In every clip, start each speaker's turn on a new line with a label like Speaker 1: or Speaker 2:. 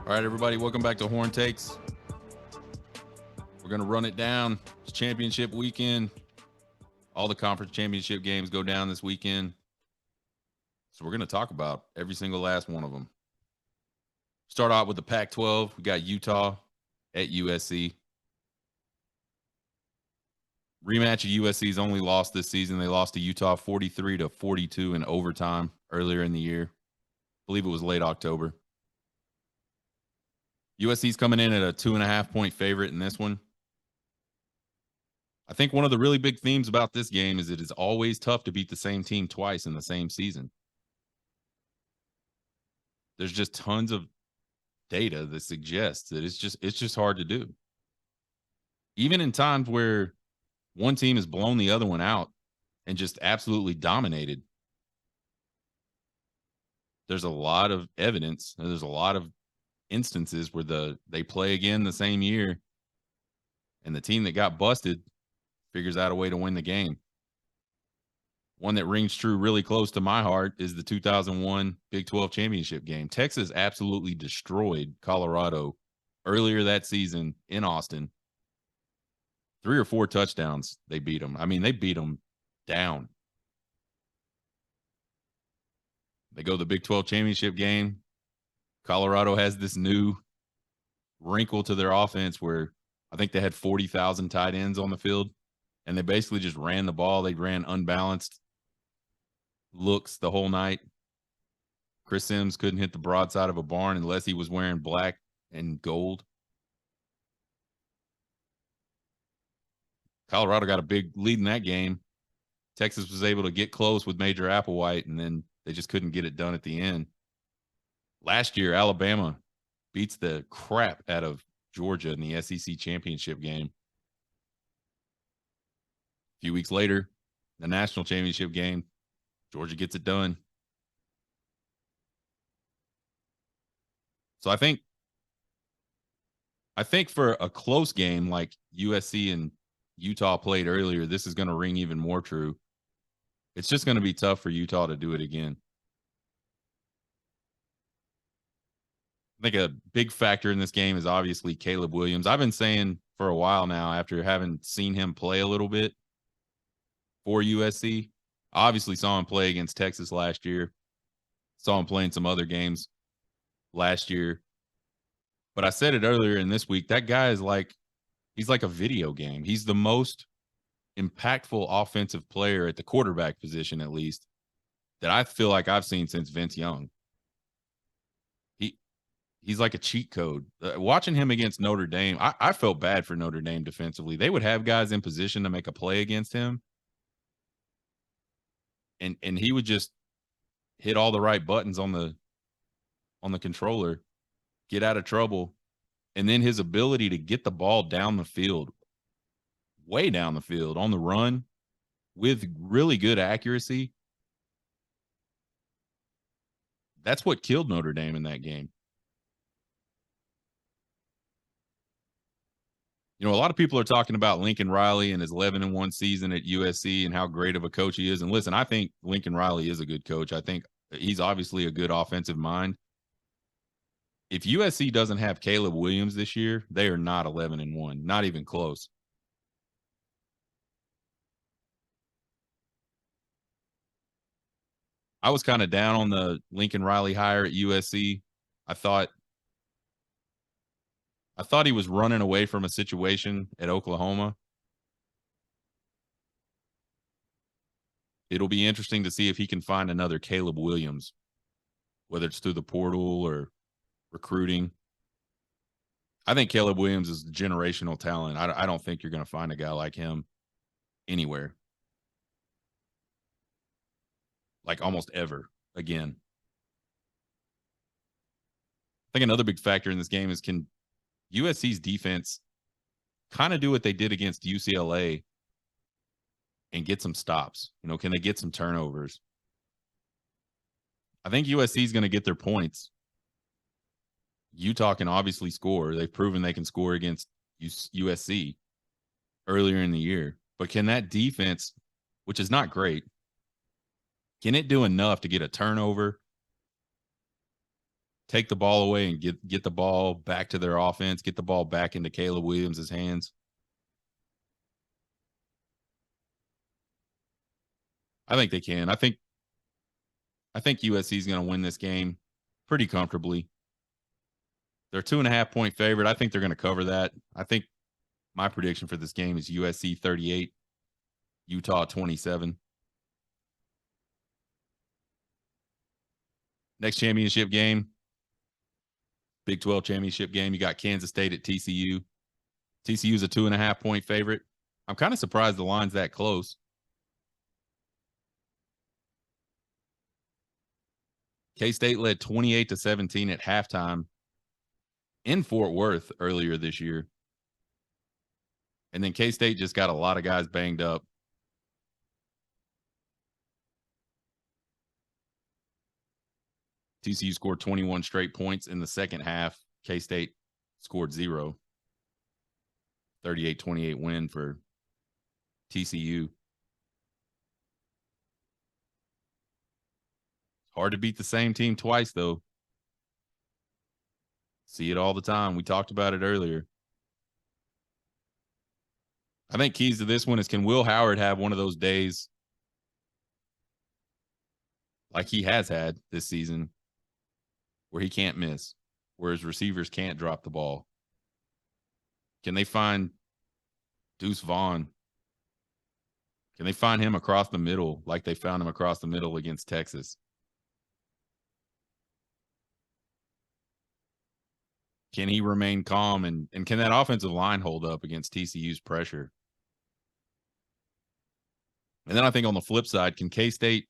Speaker 1: All right, everybody, welcome back to Horn Takes. We're going to run it down. It's championship weekend. All the conference championship games go down this weekend. So we're going to talk about every single last one of them. Start out with the Pac-12. We got Utah at USC. Rematch of USC's only loss this season. They lost to Utah 43-42 in overtime earlier in the year. I believe it was late October. USC's coming in at a 2.5-point favorite in this one. I think one of the really big themes about this game is it is always tough to beat the same team twice in the same season. There's just tons of data that suggests that it's just hard to do. Even in times where one team has blown the other one out and just absolutely dominated, there's a lot of evidence. There's a lot of instances where they play again the same year and the team that got busted figures out a way to win the game. One that rings true really close to my heart is the 2001 Big 12 championship game. Texas absolutely destroyed Colorado earlier that season in Austin. 3 or 4 touchdowns, they beat them. I mean, they beat them down. They go to the Big 12 championship game. Colorado has this new wrinkle to their offense where I think they had 40,000 tight ends on the field, and they basically just ran the ball. They ran unbalanced looks the whole night. Chris Sims couldn't hit the broadside of a barn unless he was wearing black and gold. Colorado got a big lead in that game. Texas was able to get close with Major Applewhite, and then they just couldn't get it done at the end. Last year, Alabama beats the crap out of Georgia in the SEC championship game. A few weeks later, the national championship game, Georgia gets it done. So I think for a close game like USC and Utah played earlier, this is going to ring even more true. It's just going to be tough for Utah to do it again. I think a big factor in this game is obviously Caleb Williams. I've been saying for a while now, after having seen him play a little bit for USC, obviously saw him play against Texas last year, saw him play in some other games last year. But I said it earlier in this week, that guy is he's like a video game. He's the most impactful offensive player at the quarterback position, at least, that I feel like I've seen since Vince Young. He's like a cheat code. Watching him against Notre Dame, I felt bad for Notre Dame defensively. They would have guys in position to make a play against him, and he would just hit all the right buttons on the controller, get out of trouble, and then his ability to get the ball down the field, way down the field on the run with really good accuracy. That's what killed Notre Dame in that game. You know, a lot of people are talking about Lincoln Riley and his 11-1 season at USC and how great of a coach he is. And listen, I think Lincoln Riley is a good coach. I think he's obviously a good offensive mind. If USC doesn't have Caleb Williams this year, they are not 11-1, not even close. I was kind of down on the Lincoln Riley hire at USC. I thought he was running away from a situation at Oklahoma. It'll be interesting to see if he can find another Caleb Williams, whether it's through the portal or recruiting. I think Caleb Williams is generational talent. I don't think you're going to find a guy like him anywhere, like almost ever again. I think another big factor in this game is, can USC's defense kind of do what they did against UCLA and get some stops? You know, can they get some turnovers? I think USC is going to get their points. Utah can obviously score. They've proven they can score against USC earlier in the year. But can that defense, which is not great, can it do enough to get a turnover, take the ball away, and get the ball back to their offense, get the ball back into Caleb Williams' hands? I think they can. I think USC is going to win this game pretty comfortably. They're 2.5-point favorite. I think they're going to cover that. I think my prediction for this game is USC 38, Utah 27. Next championship game, Big 12 championship game. You got Kansas State at TCU. TCU is a 2.5-point favorite. I'm kind of surprised the line's that close. K-State led 28-17 at halftime in Fort Worth earlier this year. And then K-State just got a lot of guys banged up. TCU scored 21 straight points in the second half. K-State scored 0. 38-28 win for TCU. Hard to beat the same team twice, though. See it all the time. We talked about it earlier. I think keys to this one is, can Will Howard have one of those days like he has had this season where he can't miss, where his receivers can't drop the ball? Can they find Deuce Vaughn? Can they find him across the middle like they found him across the middle against Texas? Can he remain calm, and can that offensive line hold up against TCU's pressure? And then I think on the flip side, can K-State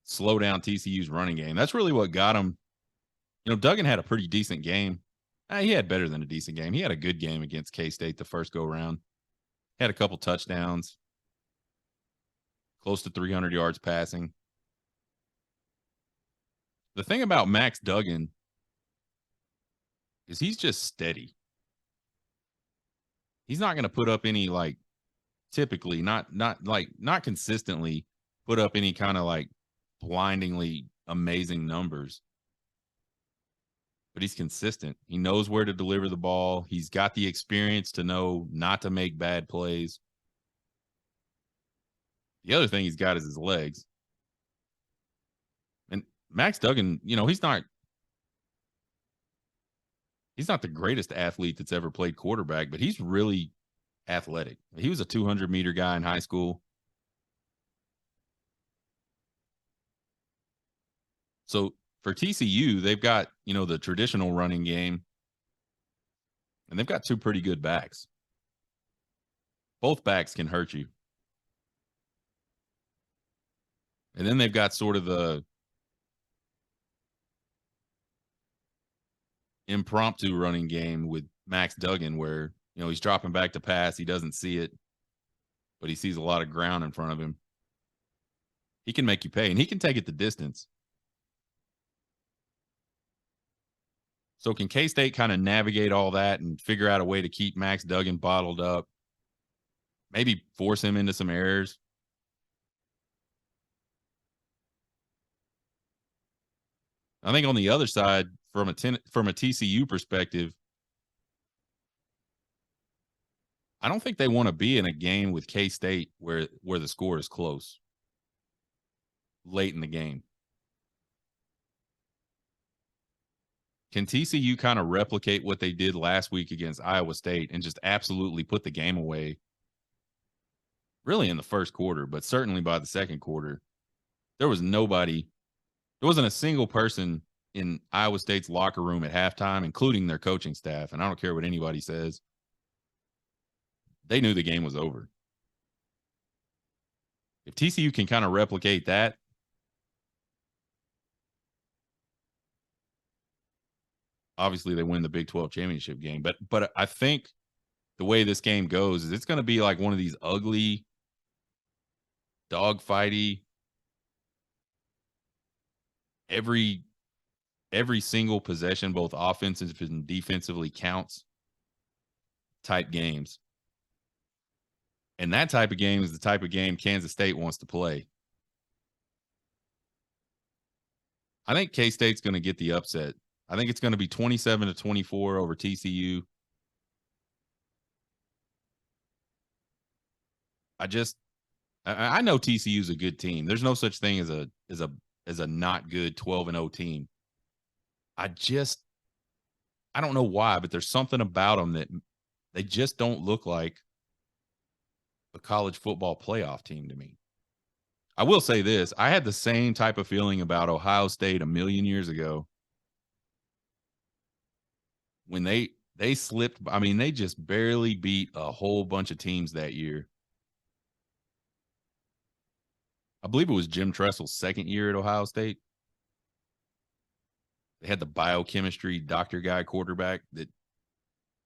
Speaker 1: slow down TCU's running game? That's really what got him. Duggan had a pretty decent game. He had better than a decent game. He had a good game against K-State the first go round. Had a couple touchdowns, close to 300 yards passing. The thing about Max Duggan is he's just steady. He's not going to put up any, like, typically not consistently put up any kind of like blindingly amazing numbers. But he's consistent. He knows where to deliver the ball. He's got the experience to know not to make bad plays. The other thing he's got is his legs. And Max Duggan, he's not the greatest athlete that's ever played quarterback, but he's really athletic. He was a 200-meter guy in high school. So for TCU, they've got, the traditional running game, and they've got two pretty good backs. Both backs can hurt you. And then they've got sort of the impromptu running game with Max Duggan where, he's dropping back to pass. He doesn't see it, but he sees a lot of ground in front of him. He can make you pay, and he can take it the distance. So can K-State kind of navigate all that and figure out a way to keep Max Duggan bottled up? Maybe force him into some errors? I think on the other side, from a TCU perspective, I don't think they want to be in a game with K-State where the score is close late in the game. Can TCU kind of replicate what they did last week against Iowa State and just absolutely put the game away? Really in the first quarter, but certainly by the second quarter, there wasn't a single person in Iowa State's locker room at halftime, including their coaching staff. And I don't care what anybody says. They knew the game was over. If TCU can kind of replicate that, obviously they win the Big 12 championship game. But I think the way this game goes is it's going to be like one of these ugly, dogfighty, every every single possession, both offensive and defensively, counts type games. And that type of game is the type of game Kansas State wants to play. I think K-State's going to get the upset. I think it's going to be 27-24 over TCU. I know TCU's a good team. There's no such thing as a not good 12-0 team. I don't know why, but there's something about them that they just don't look like a college football playoff team to me. I will say this. I had the same type of feeling about Ohio State a million years ago when they slipped. I mean, they just barely beat a whole bunch of teams that year. I believe it was Jim Tressel's second year at Ohio State. They had the biochemistry doctor guy quarterback that,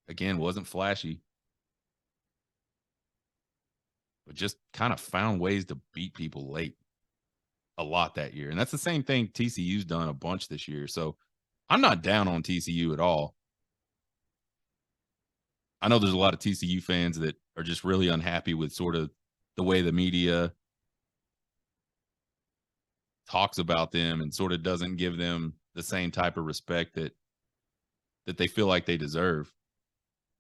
Speaker 1: again, wasn't flashy, but just kind of found ways to beat people late a lot that year. And that's the same thing TCU's done a bunch this year. So I'm not down on TCU at all. I know there's a lot of TCU fans that are just really unhappy with sort of the way the media talks about them and sort of doesn't give them the same type of respect that they feel like they deserve.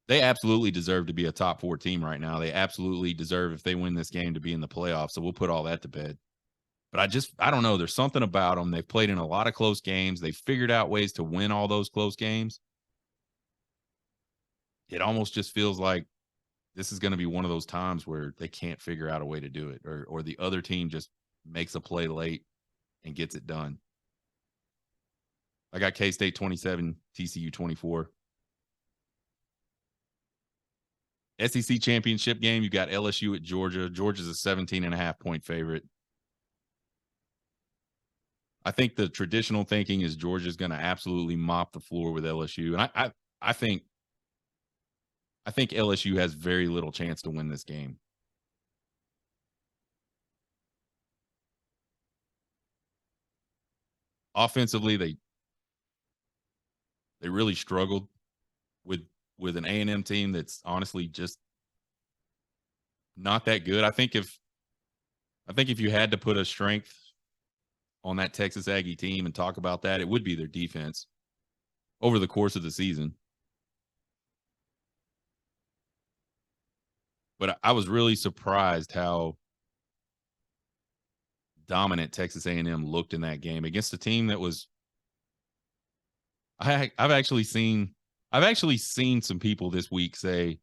Speaker 1: They absolutely deserve to be a top 4 team right now. They absolutely deserve, if they win this game, to be in the playoffs. So we'll put all that to bed. But I don't know. There's something about them. They've played in a lot of close games. They've figured out ways to win all those close games. It almost just feels like this is going to be one of those times where they can't figure out a way to do it, or the other team just makes a play late and gets it done. I got K-State 27, TCU 24. SEC championship game, you got LSU at Georgia. Georgia's a 17.5-point favorite. I think the traditional thinking is Georgia's going to absolutely mop the floor with LSU. And I think LSU has very little chance to win this game. Offensively, they really struggled with an A&M team that's honestly just not that good. I think if you had to put a strength on that Texas Aggie team and talk about that, it would be their defense over the course of the season. But I was really surprised how dominant Texas A&M looked in that game against a team that was. I've actually seen some people this week say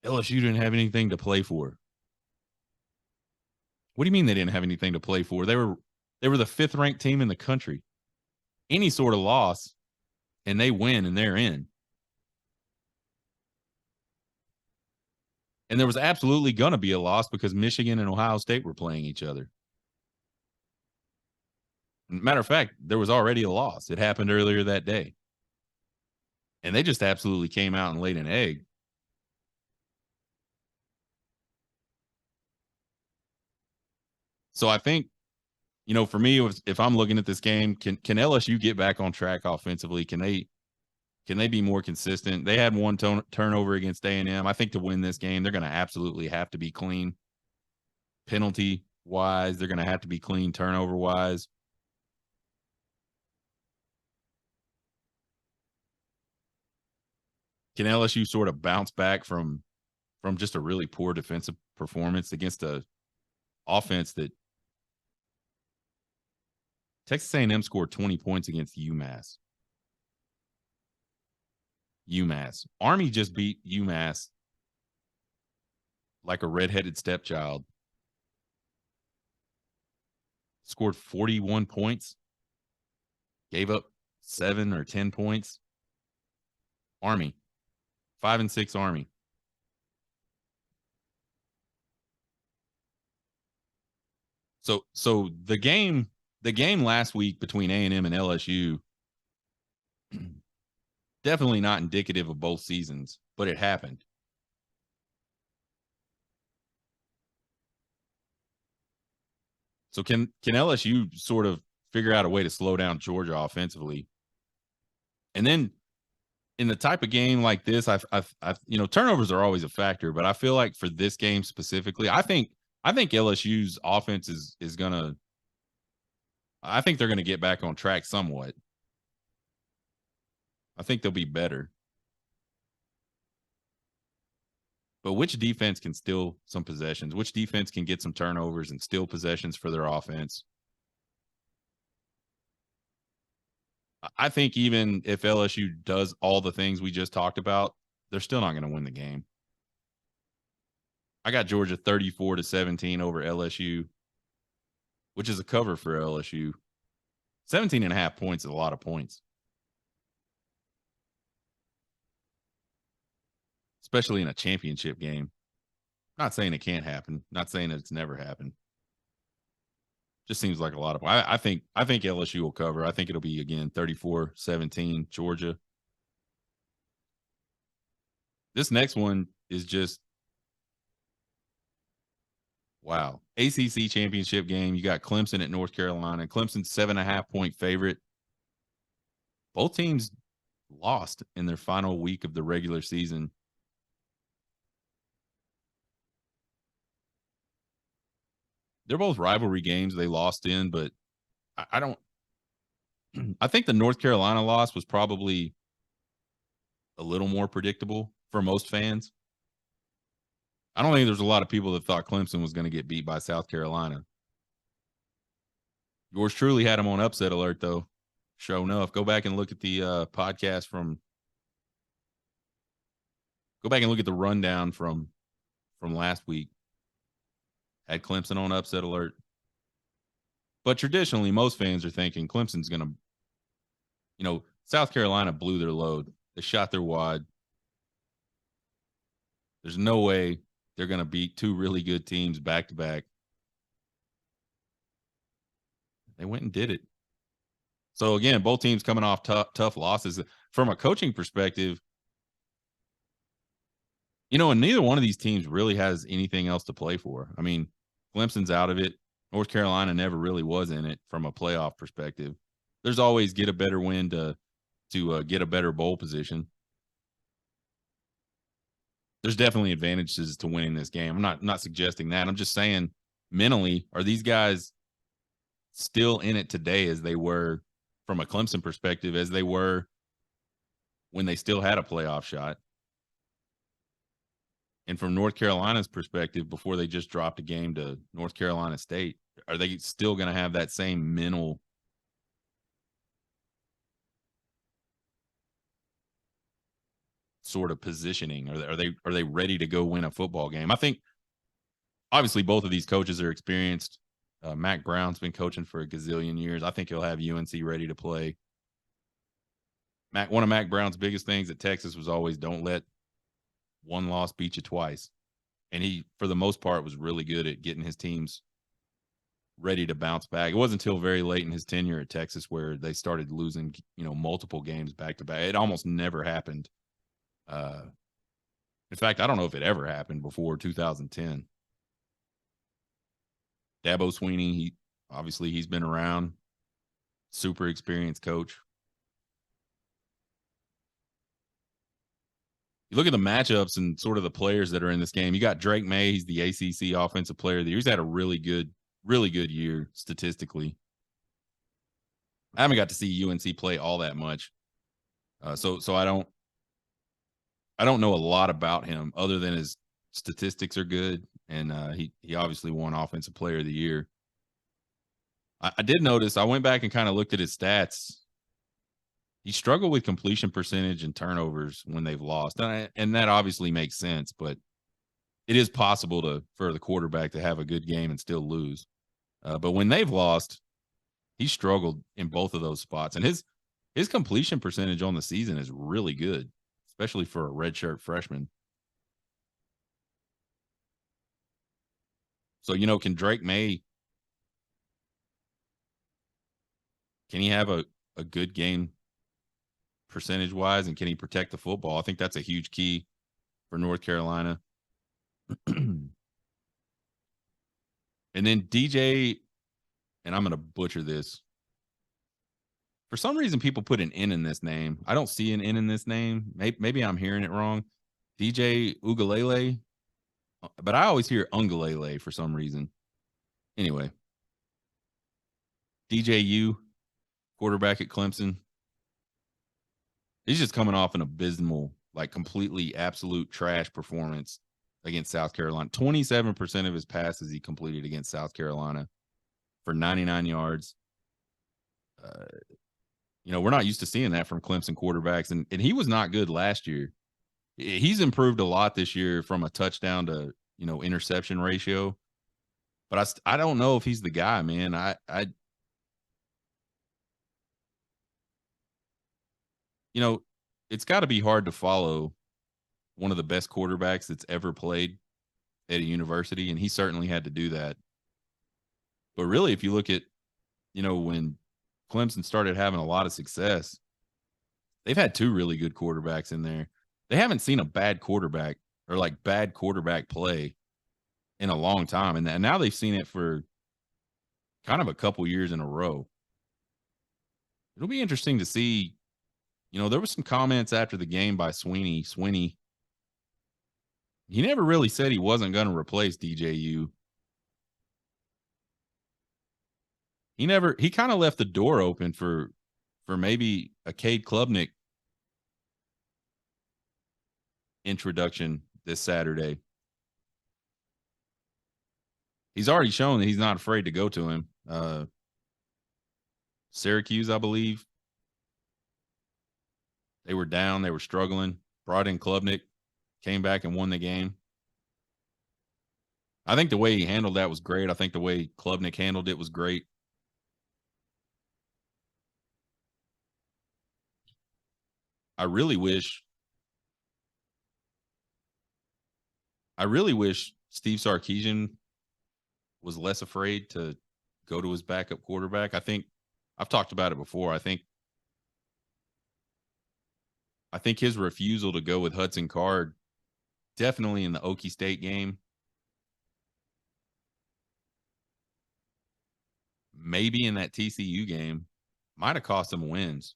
Speaker 1: LSU didn't have anything to play for. What do you mean they didn't have anything to play for? They were the 5th ranked team in the country. Any sort of loss and they win and they're in. And there was absolutely going to be a loss because Michigan and Ohio State were playing each other. Matter of fact, there was already a loss. It happened earlier that day. And they just absolutely came out and laid an egg. So I think, for me, if I'm looking at this game, can LSU get back on track offensively? Can they be more consistent? They had one turnover against A&M. I think to win this game, they're going to absolutely have to be clean. Penalty-wise, they're going to have to be clean turnover-wise. Can LSU sort of bounce back from just a really poor defensive performance against a offense that Texas A&M scored 20 points against UMass? Army just beat UMass like a redheaded stepchild. Scored 41 points. Gave up 7 or 10 points. Army. 5-6 Army. So the game last week between A&M and LSU, definitely not indicative of both seasons, but it happened. So can LSU sort of figure out a way to slow down Georgia offensively? And then in the type of game like this, I've turnovers are always a factor, but I feel like for this game specifically, I think LSU's offense is gonna. I think they're gonna get back on track somewhat. I think they'll be better. But which defense can steal some possessions? Which defense can get some turnovers and steal possessions for their offense? I think even if LSU does all the things we just talked about, they're still not going to win the game. I got Georgia 34-17 over LSU, which is a cover for LSU. 17 and a half points is a lot of points, especially in a championship game. Not saying it can't happen. Not saying that it's never happened. Just seems like a lot of. I think LSU will cover. I think it'll be again 34-17 Georgia. This next one is just wow. ACC championship game. You got Clemson at North Carolina. Clemson's 7.5-point favorite. Both teams lost in their final week of the regular season. They're both rivalry games they lost in, but I don't. I think the North Carolina loss was probably a little more predictable for most fans. I don't think there's a lot of people that thought Clemson was going to get beat by South Carolina. Yours truly had them on upset alert, though. Sure enough, go back and look at the podcast from. Go back and look at the rundown from last week. Had Clemson on upset alert. But traditionally, most fans are thinking Clemson's going to, South Carolina blew their load. They shot their wad. There's no way they're going to beat two really good teams back to back. They went and did it. So again, both teams coming off tough losses. From a coaching perspective, and neither one of these teams really has anything else to play for. I mean, Clemson's out of it. North Carolina never really was in it from a playoff perspective. There's always get a better win to get a better bowl position. There's definitely advantages to winning this game. I'm not suggesting that. I'm just saying mentally, are these guys still in it today as they were from a Clemson perspective, as they were when they still had a playoff shot? And from North Carolina's perspective, before they just dropped a game to North Carolina State, are they still going to have that same mental sort of positioning? Are they ready to go win a football game? I think obviously both of these coaches are experienced. Mack Brown's been coaching for a gazillion years. I think he'll have UNC ready to play. One of Mack Brown's biggest things at Texas was always don't let one loss beat you twice. And he, for the most part, was really good at getting his teams ready to bounce back. It wasn't until very late in his tenure at Texas where they started losing, multiple games back to back. It almost never happened. In fact, I don't know if it ever happened before 2010. Dabo Swinney, he's been around, super experienced coach. You look at the matchups and sort of the players that are in this game. You got Drake May. He's the ACC Offensive Player of the Year. He's had a really good year statistically. I haven't got to see UNC play all that much, so I don't know a lot about him other than his statistics are good, and he obviously won Offensive Player of the Year. I did notice. I went back and kind of looked at his stats. He struggled with completion percentage and turnovers when they've lost, and that obviously makes sense. But it is possible for the quarterback to have a good game and still lose. But when they've lost, he struggled in both of those spots, and his completion percentage on the season is really good, especially for a redshirt freshman. So can Drake May? Can he have a good game percentage wise, and can he protect the football? I think that's a huge key for North Carolina. And then DJ, and I'm going to butcher this, For some reason, people put an N in this name. I don't see an N in this name. Maybe I'm hearing it wrong. DJ Ugalele, but I always hear Ungalele for some reason. Anyway, DJU, quarterback at Clemson. He's just coming off an abysmal, like completely absolute trash performance against South Carolina. 27% of his passes he completed against South Carolina for 99 yards. We're not used to seeing that from Clemson quarterbacks, and he was not good last year. He's improved a lot this year from a touchdown to interception ratio, but I don't know if he's the guy, man. It's got to be hard to follow one of the best quarterbacks that's ever played at a university, and he certainly had to do that. But really, if you look at when Clemson started having a lot of success, they've had two really good quarterbacks in there. They haven't seen a bad quarterback or like bad quarterback play in a long time. And now they've seen it for kind of a couple years in a row. It'll be interesting to see. There was some comments after the game by Sweeney. He never really said he wasn't going to replace DJU. He kind of left the door open for maybe a Cade Klubnik introduction this Saturday. He's already shown that he's not afraid to go to him. Syracuse, I believe. They were down. They were struggling. Brought in Klubnik. Came back and won the game. I think the way he handled that was great. I think the way Klubnik handled it was great. I really wish Steve Sarkisian was less afraid to go to his backup quarterback. I think I've talked about it before. I think his refusal to go with Hudson Card, definitely in the Okie State game, maybe in that TCU game, might have cost him wins.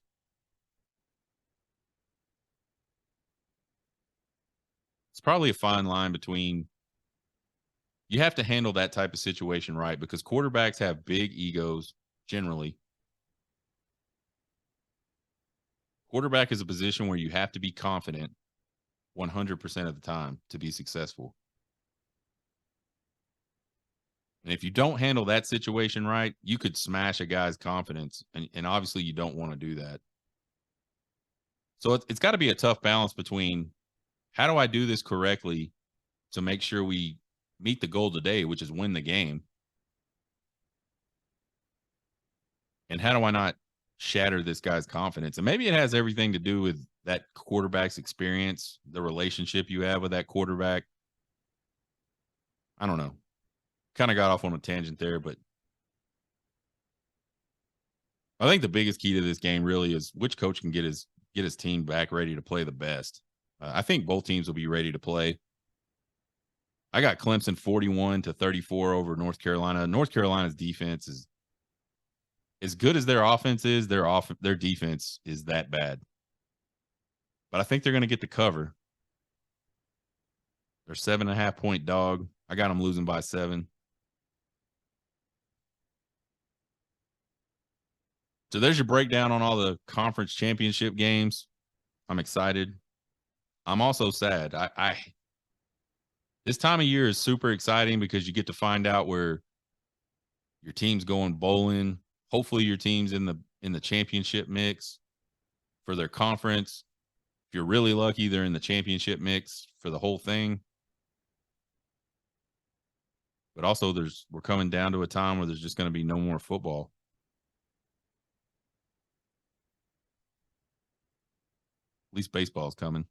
Speaker 1: It's probably a fine line between, you have to handle that type of situation right, because quarterbacks have big egos generally. Quarterback is a position where you have to be confident 100% of the time to be successful. And if you don't handle that situation right, you could smash a guy's confidence. And obviously you don't want to do that. So it's got to be a tough balance between, how do I do this correctly to make sure we meet the goal today, which is win the game? And how do I not shatter this guy's confidence? And maybe it has everything to do with that quarterback's experience, the relationship you have with that quarterback. I don't know. Kind of got off on a tangent there, but I think the biggest key to this game really is which coach can get his team back ready to play the best. I think both teams will be ready to play. I got Clemson 41-34 over North Carolina. North Carolina's defense is as good as their offense is. Their defense is that bad. But I think they're going to get the cover. They're 7.5-point dog. I got them losing by 7. So there's your breakdown on all the conference championship games. I'm excited. I'm also sad. This time of year is super exciting because you get to find out where your team's going bowling. Hopefully your team's in the championship mix for their conference. If you're really lucky, they're in the championship mix for the whole thing. But also we're coming down to a time where there's just going to be no more football. At least baseball's coming.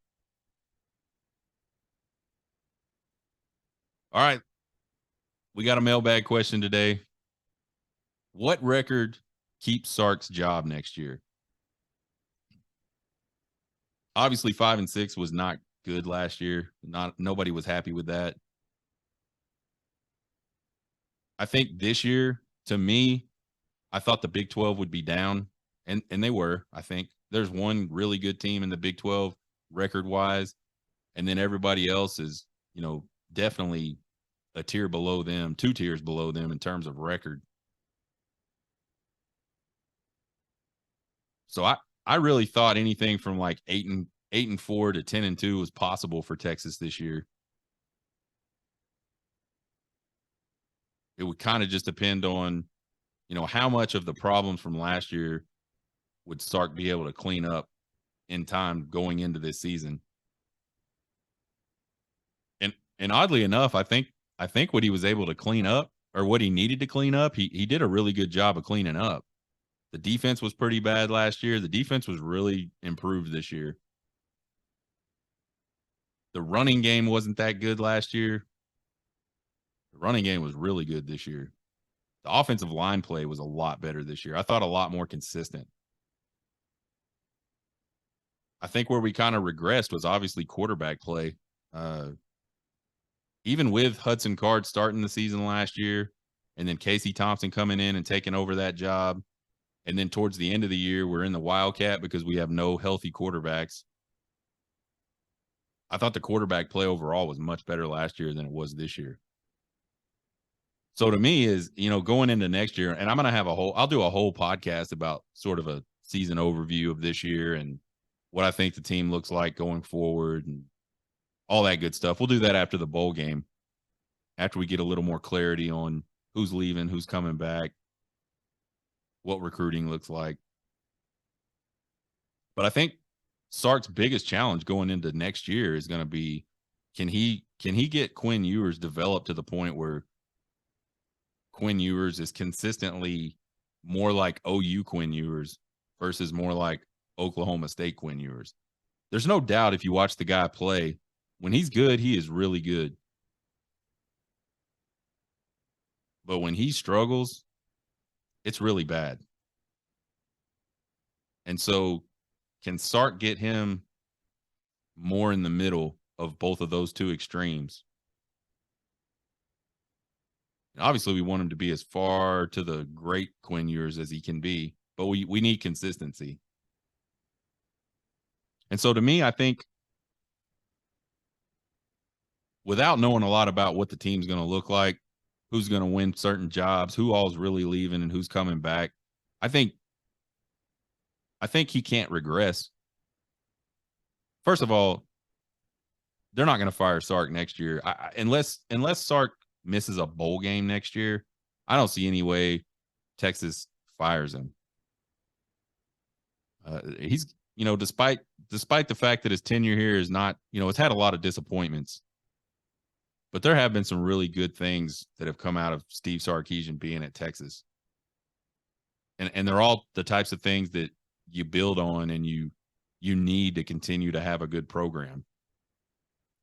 Speaker 1: All right. We got a mailbag question today. What record keeps Sark's job next year? Obviously, 5-6 was not good last year. Nobody was happy with that. I think this year, to me, I thought the Big 12 would be down and they were. I think there's one really good team in the Big 12 record wise, and then everybody else is, definitely a tier below them, 2 tiers below them in terms of record. So I really thought anything from like 8-4 to 10-2 was possible for Texas this year. It would kind of just depend on, how much of the problems from last year would Sark be able to clean up in time going into this season. And oddly enough, I think what he was able to clean up, or what he needed to clean up, he did a really good job of cleaning up. The defense was pretty bad last year. The defense was really improved this year. The running game wasn't that good last year. The running game was really good this year. The offensive line play was a lot better this year. I thought a lot more consistent. I think where we kind of regressed was obviously quarterback play. Even with Hudson Card starting the season last year, and then Casey Thompson coming in and taking over that job, and then towards the end of the year, we're in the Wildcat because we have no healthy quarterbacks. I thought the quarterback play overall was much better last year than it was this year. So to me is, going into next year, and I'll do a whole podcast about sort of a season overview of this year and what I think the team looks like going forward and all that good stuff. We'll do that after the bowl game, after we get a little more clarity on who's leaving, who's coming back, what recruiting looks like. But I think Sark's biggest challenge going into next year is going to be, can he get Quinn Ewers developed to the point where Quinn Ewers is consistently more like OU Quinn Ewers versus more like Oklahoma State Quinn Ewers. There's no doubt if you watch the guy play, when he's good, he is really good. But when he struggles, it's really bad. And so can Sark get him more in the middle of both of those two extremes? And obviously, we want him to be as far to the great Quinn Ewers as he can be, but we need consistency. And so to me, I think without knowing a lot about what the team's going to look like, who's going to win certain jobs, who all's really leaving and who's coming back, I think he can't regress. First of all, they're not going to fire Sark next year. Unless Sark misses a bowl game next year, I don't see any way Texas fires him. He's, despite the fact that his tenure here is not, it's had a lot of disappointments, but there have been some really good things that have come out of Steve Sarkisian being at Texas. And they're all the types of things that you build on and you need to continue to have a good program.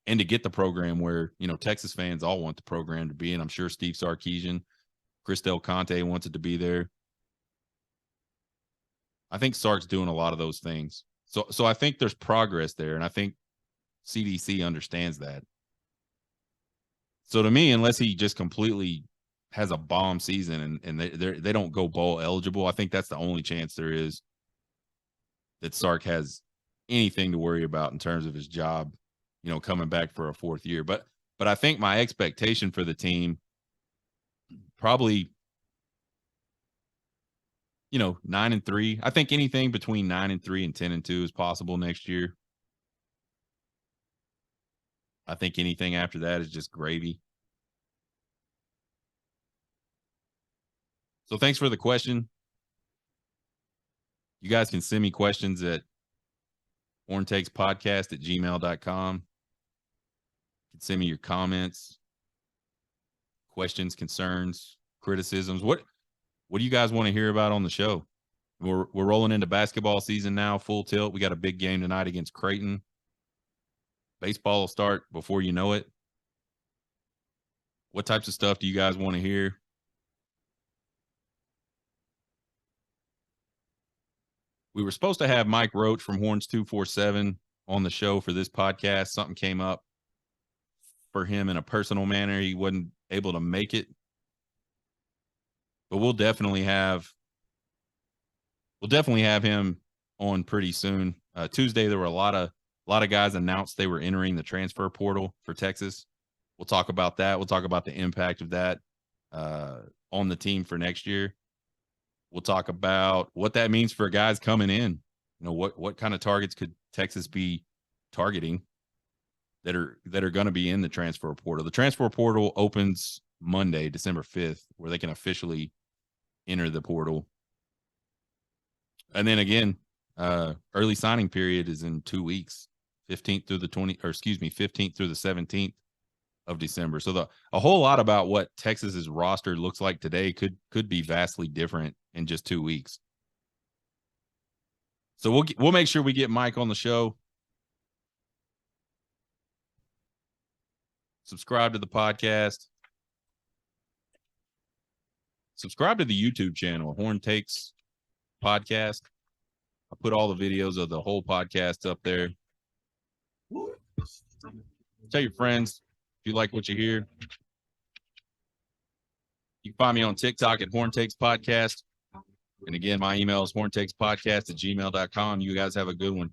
Speaker 1: And to get the program where, Texas fans all want the program to be. And I'm sure Steve Sarkisian, Chris Del Conte wants it to be there. I think Sark's doing a lot of those things. So I think there's progress there. And I think CDC understands that. So to me, unless he just completely has a bomb season and they don't go bowl eligible, I think that's the only chance there is that Sark has anything to worry about in terms of his job, coming back for a fourth year. But I think my expectation for the team probably, 9-3. I think anything between 9-3 and 10-2 is possible next year. I think anything after that is just gravy. So thanks for the question. You guys can send me questions at horntakespodcast@gmail.com. You can send me your comments, questions, concerns, criticisms. What do you guys want to hear about on the show? We're rolling into basketball season now, full tilt. We got a big game tonight against Creighton. Baseball will start before you know it. What types of stuff do you guys want to hear? We were supposed to have Mike Roach from Horns 247 on the show for this podcast. Something came up for him in a personal manner. He wasn't able to make it. But we'll definitely have we'll definitely have him on pretty soon. Tuesday, there were a lot of guys announced they were entering the transfer portal for Texas. We'll talk about that. We'll talk about the impact of that on the team for next year. We'll talk about what that means for guys coming in. You know, what kind of targets could Texas be targeting that are going to be in the transfer portal. The transfer portal opens Monday, December 5th, where they can officially enter the portal. And then again, early signing period is in 2 weeks, 15th through the 15th through the 17th of December. So a whole lot about what Texas's roster looks like today could be vastly different in just 2 weeks. So we'll make sure we get Mike on the show. Subscribe to the podcast. Subscribe to the YouTube channel, Horn Takes Podcast. I put all the videos of the whole podcast up there. Tell your friends if you like what you hear. You can find me on TikTok at Horn Takes Podcast. And again, my email is horntakespodcast@gmail.com. You guys have a good one.